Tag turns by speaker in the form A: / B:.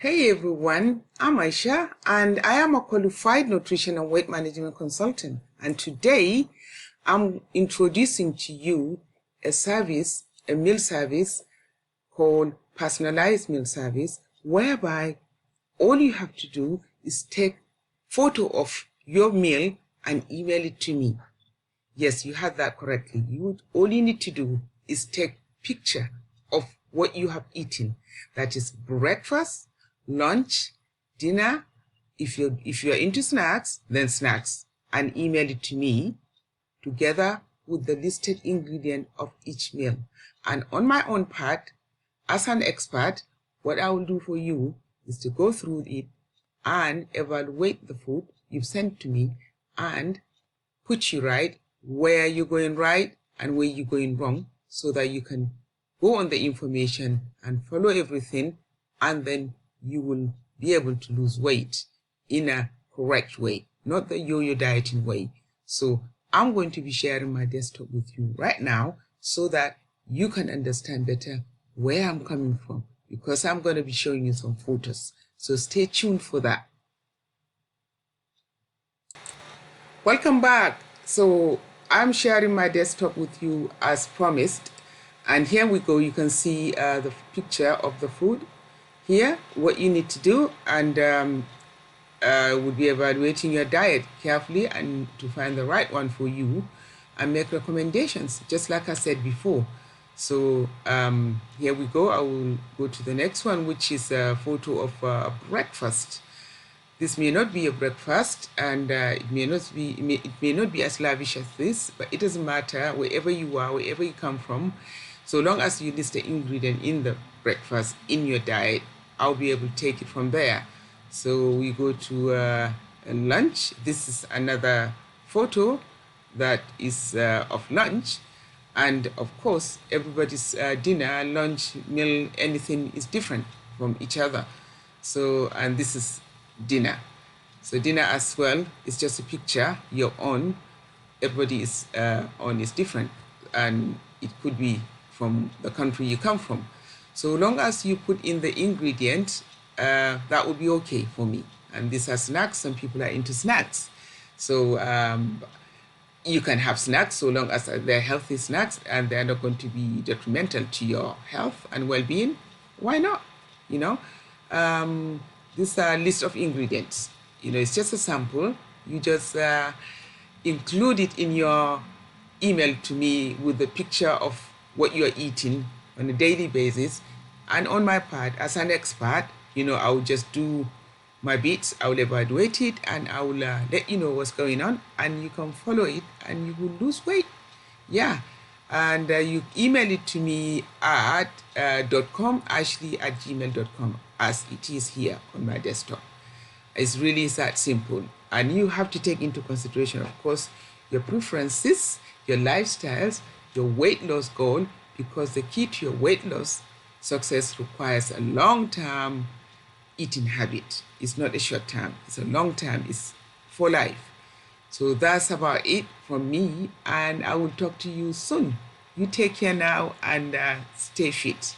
A: Hey everyone, I'm Aisha and I am a qualified nutrition and weight management consultant. And today I'm introducing to you a meal service called personalized meal service, whereby all you have to do is take photo of your meal and email it to me. Yes, you had that correctly. All you need to do is take picture of what you have eaten. That is breakfast, lunch, dinner. If you're into snacks, then snacks, and email it to me together with the listed ingredient of each meal. And on my own part, as an expert, what I will do for you is to go through it and evaluate the food you've sent to me and put you right where you're going right and where you're going wrong, so that you can go on the information and follow everything, and then you will be able to lose weight in a correct way, not the yo-yo dieting way. So I'm going to be sharing my desktop with you right now so that you can understand better where I'm coming from, because I'm going to be showing you some photos. So stay tuned for that. Welcome back. So I'm sharing my desktop with you as promised, and here we go. You can see the picture of the food here, what you need to do, and we'll be evaluating your diet carefully and to find the right one for you and make recommendations, just like I said before. So here we go. I will go to the next one, which is a photo of breakfast. This may not be a breakfast, and it may not be as lavish as this, but it doesn't matter. Wherever you are, wherever you come from, so long as you list the ingredient in the breakfast in your diet, I'll be able to take it from there. So we go to lunch. This is another photo that is of lunch, and of course everybody's dinner, lunch, meal, anything is different from each other. So, and this is dinner. So dinner as well is just a picture you're on. Everybody is on is different, and it could be from the country you come from. So long as you put in the ingredient, that would be okay for me. And these are snacks. Some people are into snacks, so you can have snacks so long as they're healthy snacks and they're not going to be detrimental to your health and well-being. Why not? You know, this list of ingredients, you know, it's just a sample. You just include it in your email to me with the picture of what you're eating on a daily basis. And on my part, as an expert, you know, I will just do my bits. I will evaluate it, and I will let you know what's going on, and you can follow it and you will lose weight. Yeah. And you email it to me at ashley@gmail.com, as it is here on my desktop. It's really that simple. And you have to take into consideration, of course, your preferences, your lifestyles, your weight loss goal, because the key to your weight loss success requires a long-term eating habit. It's not a short term, it's a long term, it's for life. So that's about it from me, and I will talk to you soon. You take care now and stay fit.